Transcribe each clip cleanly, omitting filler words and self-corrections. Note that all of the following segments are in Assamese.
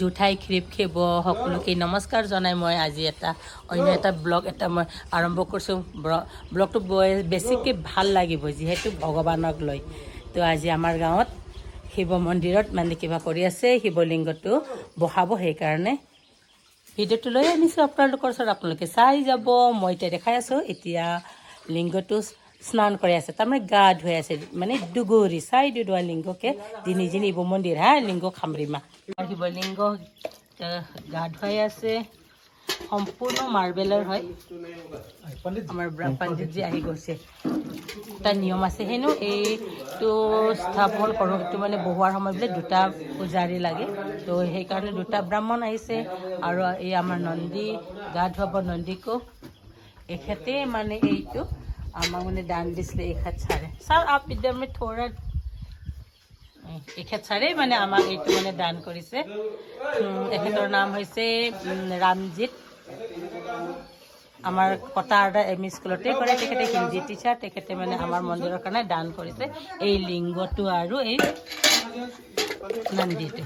জুঠাই খিৰিপ খেব সকলোকে নমস্কাৰ জনাই মই আজি অন্য এটা ব্লগ মই আৰম্ভ কৰিছোঁ ব্লগটো বেছিকৈ ভাল লাগিব যিহেতু ভগৱানক লৈ তো আজি আমাৰ গাঁৱত শিৱ মন্দিৰত মানে কিবা কৰি আছে শিৱলিংগটো বহাব সেইকাৰণে ভিডিঅ'টো লৈ আনিছোঁ আপোনালোকৰ ওচৰত আপোনালোকে চাই যাব মই এতিয়া দেখাই আছোঁ এতিয়া লিংগটো স্নান কৰি আছে তাৰমানে গা ধুই আছে মানে দুগুৰি চাই দুৱা লিংগকে যিনি যিনি শিৱ মন্দিৰ হা লিংগ খামৰিমা শিৱলিংগ গা ধুৱাই আছে সম্পূৰ্ণ মাৰ্বেলৰ হয় আমাৰ পণ্ডিতজী আহি গৈছে এটা নিয়ম আছে হেনো এইটো স্থাপন কৰোঁ সেইটো মানে বহুৱাৰ সময় বোলে দুটা পূজাৰী লাগে তো সেইকাৰণে দুটা ব্ৰাহ্মণ আহিছে আৰু এই আমাৰ নন্দী গা ধুৱাব নন্দীকো এখেতে মানে এইটো আমাক মানে দান দিছিলে এখেত ছাৰে ছাৰ আপ ইধৰ মে থোৰা এখেত ছাৰে মানে আমাক এইটো মানে দান কৰিছে এখেতৰ নাম হৈছে ৰামজিত আমাৰ কটাৰদা এম ই স্কুলতে কৰে তেখেতে হিন্দী টিচাৰ তেখেতে মানে আমাৰ মন্দিৰৰ কাৰণে দান কৰিছে এই লিংগটো আৰু এই নন্দীটো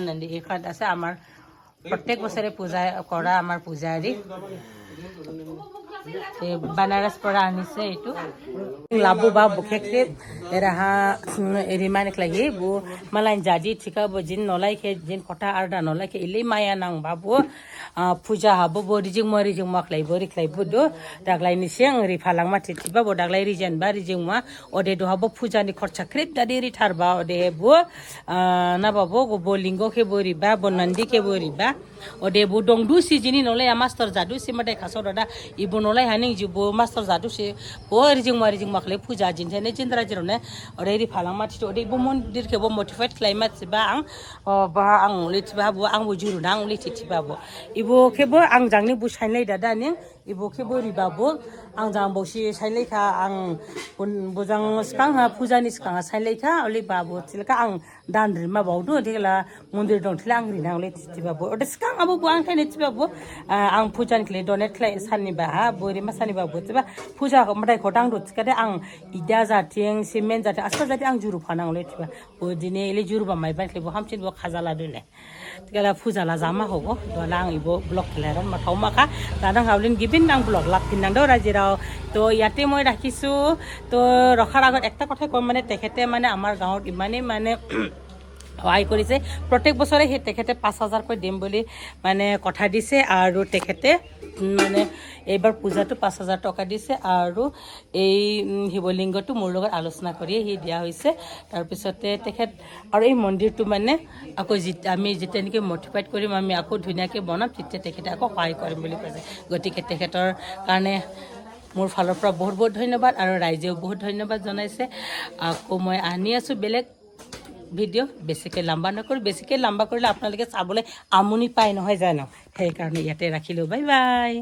নন্দী এইখন আছে আমাৰ প্ৰত্যেক বছৰে পূজা কৰা আমাৰ পূজাৰী বানাৰস পৰা আনিছে এইটো লাভো বা বিশেষকৈ এৰাহা ৰিমানিক লাগি বো মালাই জাজি ঠিকা বো জিন নলাইকে জিন কটা আৰ্দা নলাইকে ইলি মায়া নাং বাবু পূজা হাবো বো রিজিং मा रिजिं माखलाय बो रिख्लाय बुदो दागलाय निसें रि फालां माथि थिबा बो दागलाय रिजेन बा रिजिं मा अदे दो हाबो पूजानि खरचा क्रित दादि रिथार बा अदे बो ना बाबो गो लिंगो के बोरि बा बनन्दी के बोरि बा अदे बो दं दु सिजिनि नलाय मास्टर जादु सिमदाय खासो दादा इबो नलाय हानि जिबो मास्टर जादु से बो रिजिं माखलाय पूजा जिनथेने जिनद्रा जिरने अदे रि फालां माथि अदे बो मन्दिर के बो मोटिवेट खालाय माथि बा आं लिथिबा बो आं बो जुरुना आं लिथिबा बो इबो केबो आं जांनि बुसायनाय दादानि इबो केबो रिबाबो आं जां बसि सायलायखा आं बुजां सिखां फुजानि सिखां सायलायखा अले बाबो तिलका आं दानद्रि मा बावदो देला मन्दिर दं थिला आं रिनांले तिबाबो अदे सिखां आबो आं खायने तिबाबो आं फुजानि खले डनेट खाय साननि बा बोरि मा साननि बाबो तिबा फुजा मथाय खटां दथिकादे आं इदा जाथिं सिमेन्ट जाथि आस्था जाथि आं जुरु फानांले तिबा दिने इले जुरुबा माइबान खले बो हामसिन बो खाजाला दोले तिकाला फुजाला जामा होबो दला आं इबो ब्लग खेलारन माखाव माखा दादां हावलिन गिबिन आं ब्लग लाफिननांदो राजिराव তো ইয়াতে মই ৰাখিছোঁ তো ৰখাৰ আগত একটা কথাই কম মানে তেখেতে মানে আমাৰ গাঁৱত ইমানেই মানে সহায় কৰিছে প্ৰত্যেক বছৰে সেই তেখেতে ৫,০০০কৈ দিম বুলি মানে কথা দিছে আৰু তেখেতে মানে এইবাৰ পূজাটো ৫,০০০ টকা দিছে আৰু এই শিৱলিংগটো মোৰ লগত আলোচনা কৰি সি দিয়া হৈছে তাৰপিছতে তেখেত আৰু এই মন্দিৰটো মানে আকৌ আমি যেতিয়া নেকি মডিফাইড কৰিম আমি আকৌ ধুনীয়াকৈ বনাম তেতিয়া তেখেতে আকৌ সহায় কৰিম বুলি কৈছে গতিকে তেখেতৰ কাৰণে মোৰ ফালৰ পৰা বহুত বহুত ধন্যবাদ আৰু ৰাইজেও বহুত ধন্যবাদ জনাইছে আকৌ মই আনি আছোঁ বেলেগ ভিডিঅ' বেছিকৈ লম্বা নকৰোঁ বেছিকৈ লম্বা কৰিলে আপোনালোকে চাবলৈ আমনি পায় নহয় জানো সেইকাৰণে ইয়াতে ৰাখিলোঁ বাই বাই